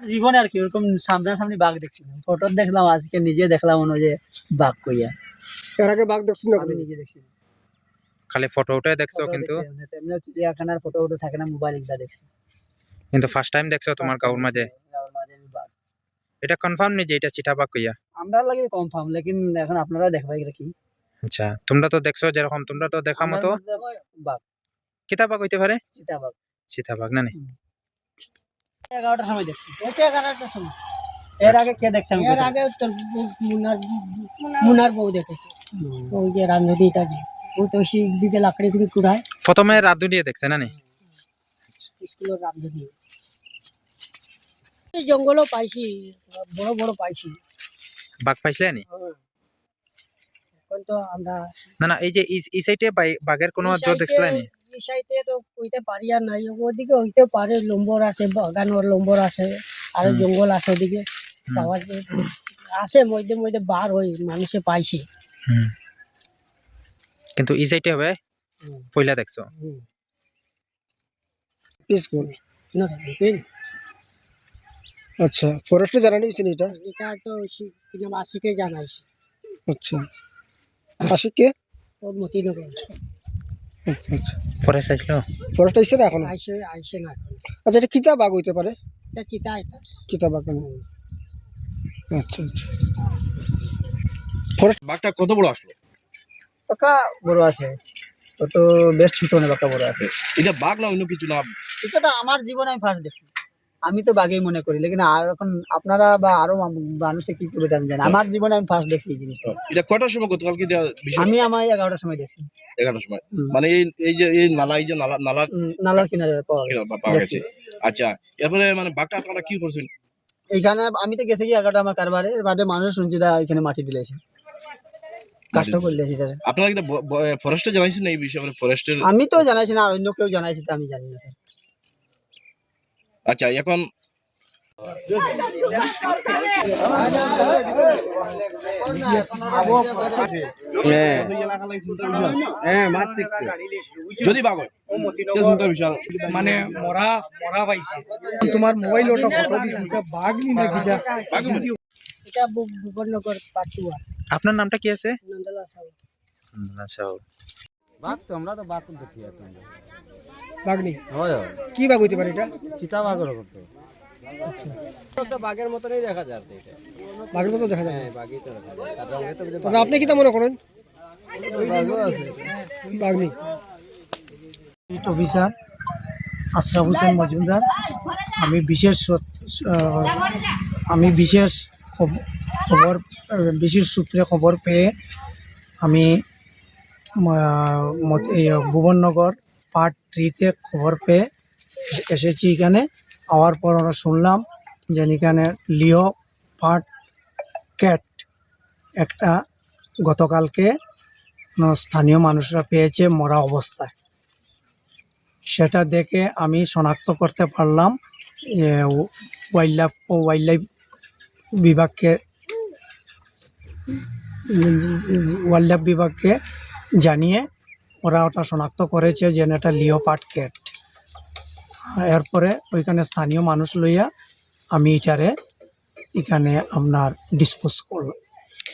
জীবনে আর কি ওরকম সামনাসামনি বাঘ দেখছি না। ফটো দেখলাম, আজকে নিজে দেখলাম মনে হয় যে বাঘ কইয়া। এর আগে বাঘ দেখছেন না? আমি নিজে দেখছি না। খালি ফটো উঠে দেখছো ফটো কিন্তু দেখছি, এমনি চিড়িয়াখানার ফটো উঠে থাকে না, মোবাইল গুলা দেখছি। কিন্তু ফার্স্ট টাইম দেখছো তোমার গাঁওর মাঝে। গাঁওর মাঝে আমি বাঘ। এটা কনফার্ম নি যে এটা চিতাবাঘ কইয়া? আমরা লাগে কনফার্ম, লেকিন এখন আপনারা দেখবা এগুলা কি। আচ্ছা, তোমরা তো দেখছো, যেরকম তোমরা তো দেখা আমার মতো মধ্যে বাঘ, কিতাবাঘ হইতে পারে, চিতাবাঘ। চিতাবাঘ না নি? 11টার সময় দেখছি। 11টার সময়। এর আগে কে দেখছেন? এর আগে তোর মুনার বউ দেখেছে, ওই যে রান্ধনিটা যে ও তো সেই দিকে লাকড়ি কুড়ি কুড়ায়, প্রথমে রাধুনিয়ে দেখছে না নি? স্কুলের রান্ধনি। এই জঙ্গলও পাইছি, বড় বড় পাইছি। বাঘ পাইছিলে নি? এখন তো আমরা না না, এই যে এই সাইডে বাঘের কোনো জো দেখছিলে নি? এই সাইডে তো কইতে পারি আর নাই, ওদিকে হইতে পারে, লম্বর আছে, বাগানোর লম্বর আছে, আর জঙ্গল আছে ওদিকে পাওয়ার আছে, মধ্যে মধ্যে বার হই মানুষে পাইছি। কিন্তু এই সাইডে হবে পয়লা দেখছো? স্কুল। না বুঝলি? আচ্ছা, ফরেস্টে জানা নিয়েছেন এটা? এটা তো কিনা আশিকে জানাইছি, আচ্ছা, আশিককে? ওর মতিনগর আচ্ছা আচ্ছা, ফরেস্ট আসলো? ফরেস্ট আইসে না এখনো? আইসে আইসে না এখন। আচ্ছা, এটা কিতা বাঘ হইতে পারে? এটা চিতা এটা কিতা বাঘ না? আচ্ছা আচ্ছা। ফরেস্ট বাঘটা কত বড় আসলো? বাঘটা বড় আছে, ও তো বেশ ছোট না, বাঘটা বড় আছে। এটা বাঘ না অন্য কিছু না? এটা তো আমার জীবনে আমি ফার্স্ট দেখছি। আমি তো বাঘেই মনে করি, লেকিন আর এখন আপনারা বা আরো মানুষে কি করবে আমি জানি। আমার জীবনে আমি ফার্স্ট দেখছি এই জিনিসটা। এটা কয়টার সময় গতকালকে বিষয়? আমি আমার 11টার সময় দেখছি। 11টার সময়, মানে এই যে এই নালা, এই যে নালার নালার কিনারে পাওয়া পাওয়া গেছে। গেছে। আচ্ছা, এরপরে মানে বাঘটা আপনারা কি করছেন? এইখানে আমি তো গেছি কি 11টা আমার কারবারে, এর বাদে মানুষ শুনছি দা এখানে মাটি দিলেছে, কাষ্ট করলেছে। আপনারা কি ফরেস্টে জানাইছেন না এই বিষয়ে? মানে ফরেস্টের আমি তো জানাইছি না, অন্য কেউ জানাইছে তো আমি জানি না। আচ্ছা, এখন যদি বাঘ হয় চিন্তার বিষয় মানে মরা মরা পাইছে তোমার মোবাইল ওটা ফটো দিটা বাঘ নি নাকি যা এটা ভুবননগর পাটুয়া। আপনার নামটা কি আছে? নন্দলা সাউ। আচ্ছা, বাঘ তো আমরা তো বাঘ দেখি আর বাঘ নেই? হয় হয়, কি বাঘ হইতে পারে এটা? চিতা বাঘের করতো আচ্ছা, বাঘের মতনই দেখা যায়। বাঘের মতো দেখা যায়। বাঘই তো দেখা যায়, তার রঙে তো আচ্ছা, আপনি কিতা মনে করেন? বাঘ নেই। অফিসার আশরাফ হোসেন মজুমদার। আমি বিশেষ খবর, বিশেষ সূত্রে খবর পেয়ে আমি ভুবননগর পার্ট 3-তে খবর পেয়ে এসেছি এখানে। আওয়ার পর আমরা শুনলাম যে এখানে লিও পার্ট ক্যাট একটা গতকালকে স্থানীয় মানুষরা পেয়েছে মরা অবস্থায়। সেটা দেখে আমি শনাক্ত করতে পারলাম, ওয়াইল্ড লাইফ বিভাগকে জানিয়ে ওরা ওটা শনাক্ত করেছে যে এটা লিওপার্ড ক্যাট। এরপরে ওইখানে স্থানীয় মানুষ লইয়া আমি এখানে আপনার ডিসপোজ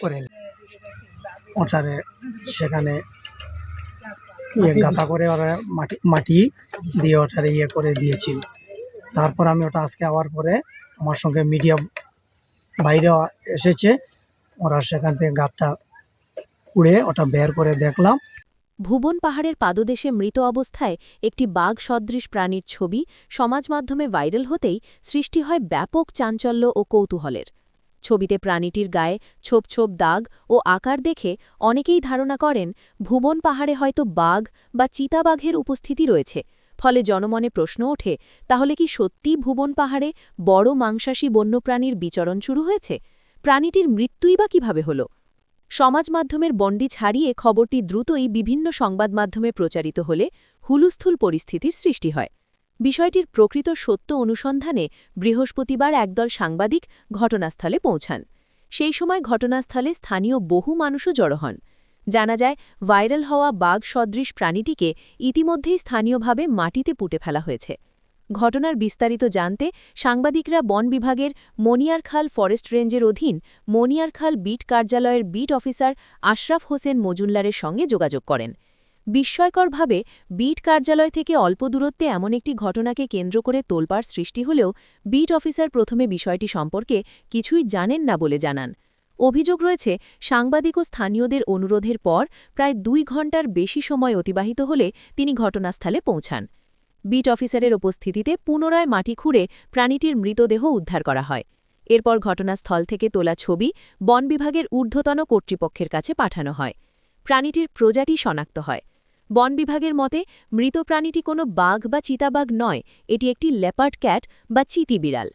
করে ওটারে সেখানে গাঁথা করে ওরা মাটি দিয়ে ওটারে করে দিয়েছিল। তারপর আমি ওটা আজকে আওয়ার পরে আমার সঙ্গে মিডিয়া বাইরে এসেছে, ওরা সেখান থেকে গাঁতটা উড়ে ওটা বের করে দেখলাম। ভুবন পাহাড়ের পাদদেশে মৃত অবস্থায় একটি বাঘ সদৃশ প্রাণীর ছবি সমাজ মাধ্যমে ভাইরাল হতেই সৃষ্টি হয় ব্যাপক চাঞ্চল্য ও কৌতূহলের। ছবিতে প্রাণীটির গায়ে ছোপ ছোপ দাগ ও আকার দেখে অনেকেই ধারণা করেন ভুবন পাহাড়ে হয়তো বাঘ বা চিতাবাঘের উপস্থিতি রয়েছে। ফলে জনমনে প্রশ্ন ওঠে, তাহলে কি সত্যিই ভুবন পাহাড়ে বড় মাংসাশী বন্যপ্রাণীর বিচরণ শুরু হয়েছে? প্রাণীটির মৃত্যুই বা কিভাবে হল? সমাজ মাধ্যমের বন্ডি ছাড়িয়ে খবরটি দ্রুতই বিভিন্ন সংবাদ মাধ্যমে প্রচারিত হলে হুলুস্থুল পরিস্থিতির সৃষ্টি হয়। বিষয়টির প্রকৃত সত্য অনুসন্ধানে বৃহস্পতিবার একদল সাংবাদিক ঘটনাস্থলে পৌঁছান। সেই সময় ঘটনাস্থলে স্থানীয় বহু মানুষও জড়ো হন। জানা যায়, ভাইরাল হওয়া বাঘ সদৃশ প্রাণীটিকে ইতিমধ্যেই স্থানীয়ভাবে মাটিতে পুঁতে ফেলা হয়েছে। ঘটনার বিস্তারিত জানতে সাংবাদিকরা বন বিভাগের মনিয়ারখাল ফরেস্ট রেঞ্জের অধীন মনিয়ারখাল বিট কার্যালয়ের বিট অফিসার আশরাফ হোসেন মজুমলারের সঙ্গে যোগাযোগ করেন। বিস্ময়করভাবে বিট কার্যালয় থেকে অল্প দূরত্বে এমন একটি ঘটনাকে কেন্দ্র করে তোলপাড় সৃষ্টি হলেও বিট অফিসার প্রথমে বিষয়টি সম্পর্কে কিছুই জানেন না বলে জানান। অভিযোগ রয়েছে, সাংবাদিক ও স্থানীয়দের অনুরোধের পর প্রায় 2 ঘণ্টার বেশি সময় অতিবাহিত হলে তিনি ঘটনাস্থলে পৌঁছান। বিট অফিসারের উপস্থিতিতে পুনরায় মাটি খুঁড়ে প্রাণীটির মৃতদেহ উদ্ধার করা হয়। এরপর ঘটনাস্থল থেকে তোলা ছবি বন বিভাগের ঊর্ধ্বতন কর্তৃপক্ষের কাছে পাঠানো হয়। প্রাণীটির প্রজাতি শনাক্ত হয়। বন বিভাগের মতে মৃত প্রাণীটি কোনো বাঘ বা চিতাবাঘ নয়, এটি একটি লেপার্ড ক্যাট বা চিতি বিড়াল।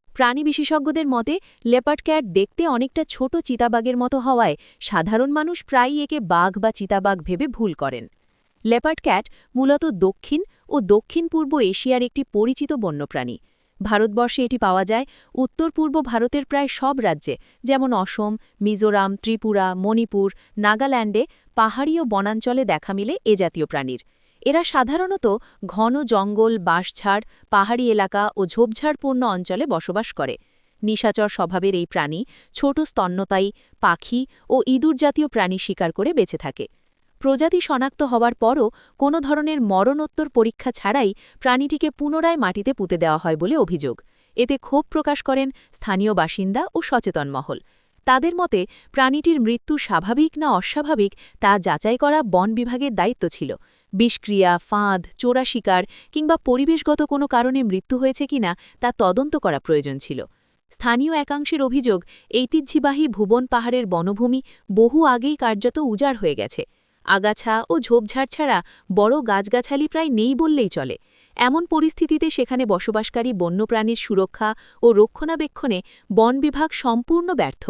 প্রাণী বিশেষজ্ঞদের মতে লেপার্ড ক্যাট দেখতে অনেকটা ছোট চিতাবাঘের মতো হওয়ায় সাধারণ মানুষ প্রায়ই একে বাঘ বা চিতাবাঘ ভেবে ভুল করেন। লেপার্ড ক্যাট মূলত দক্ষিণ ও দক্ষিণ পূর্ব এশিয়ার একটি পরিচিত বন্যপ্রাণী। ভারতবর্ষে এটি পাওয়া যায় উত্তর পূর্ব ভারতের প্রায় সব রাজ্যে, যেমন অসম, মিজোরাম, ত্রিপুরা, মণিপুর, নাগাল্যান্ডে পাহাড়ি ও বনাঞ্চলে দেখা মিলে এ জাতীয় প্রাণীর। এরা সাধারণত ঘন জঙ্গল, বাঁশঝাড়, পাহাড়ি এলাকা ও ঝোপঝাড়পূর্ণ অঞ্চলে বসবাস করে। নিশাচর স্বভাবের এই প্রাণী ছোট স্তন্যপায়ী, পাখি ও ইঁদুর জাতীয় প্রাণী শিকার করে বেঁচে থাকে। প্রজাতি শনাক্ত হওয়ার পরও কোনো ধরনের মরণোত্তর পরীক্ষা ছাড়াই প্রাণীটিকে পুনরায় মাটিতে পুঁতে দেওয়া হয় বলে অভিযোগ। এতে ক্ষোভ প্রকাশ করেন স্থানীয় বাসিন্দা ও সচেতন মহল। তাদের মতে প্রাণীটির মৃত্যু স্বাভাবিক না অস্বাভাবিক তা যাচাই করা বন বিভাগের দায়িত্ব ছিল। বিষক্রিয়া, ফাঁদ, চোরা শিকার কিংবা পরিবেশগত কোনো কারণে মৃত্যু হয়েছে কিনা তা তদন্ত করা প্রয়োজন ছিল। স্থানীয় একাংশের অভিযোগ, ঐতিহ্যবাহী ভুবন পাহাড়ের বনভূমি বহু আগেই কার্যত উজাড় হয়ে গেছে। আগাছা ও ঝোপঝাড় ছাড়া বড় গাছগাছালি প্রায় নেই বললেই চলে। এমন পরিস্থিতিতে সেখানে বসবাসকারী বন্যপ্রাণীর সুরক্ষা ও রক্ষণাবেক্ষণে বন বিভাগ সম্পূর্ণ ব্যর্থ।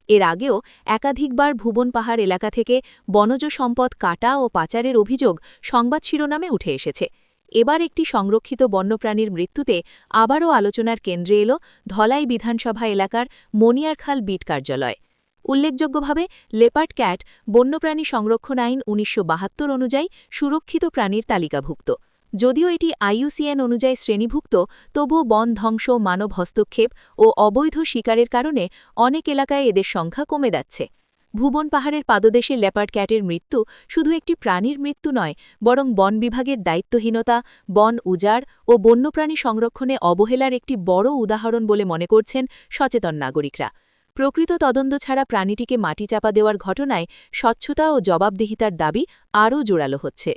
এর আগেও একাধিকবার ভুবন পাহাড় এলাকা থেকে বনজ সম্পদ কাটা ও পাচারের অভিযোগ সংবাদ শিরোনামে উঠে এসেছে। এবার একটি সংরক্ষিত বন্যপ্রাণীর মৃত্যুতে আবারও আলোচনার কেন্দ্রে এল ধলাই বিধানসভা এলাকার মনিয়ারখাল বিট কার্যালয়। উল্লেখযোগ্যভাবে লেপার্ড ক্যাট বন্যপ্রাণী সংরক্ষণ আইন ১৯৭২ অনুযায়ী সুরক্ষিত প্রাণীর তালিকাভুক্ত। যদিও এটি IUCN অনুযায়ী শ্রেণীভুক্ত, তবুও বন ধ্বংস, মানব হস্তক্ষেপ ও অবৈধ শিকারের কারণে অনেক এলাকায় এদের সংখ্যা কমে যাচ্ছে। ভুবন পাহাড়ের পাদদেশে লেপার্ড ক্যাটের মৃত্যু শুধু একটি প্রাণীর মৃত্যু নয়, বরং বন বিভাগের দায়িত্বহীনতা, বন উজাড় ও বন্যপ্রাণী সংরক্ষণে অবহেলার একটি বড় উদাহরণ বলে মনে করছেন সচেতন নাগরিকরা। প্রকৃত তদন্ত ছাড়া প্রাণীটিকে মাটি চাপা দেওয়ার ঘটনায় স্বচ্ছতা ও জবাবদিহিতার দাবি আরও জোরালো হচ্ছে।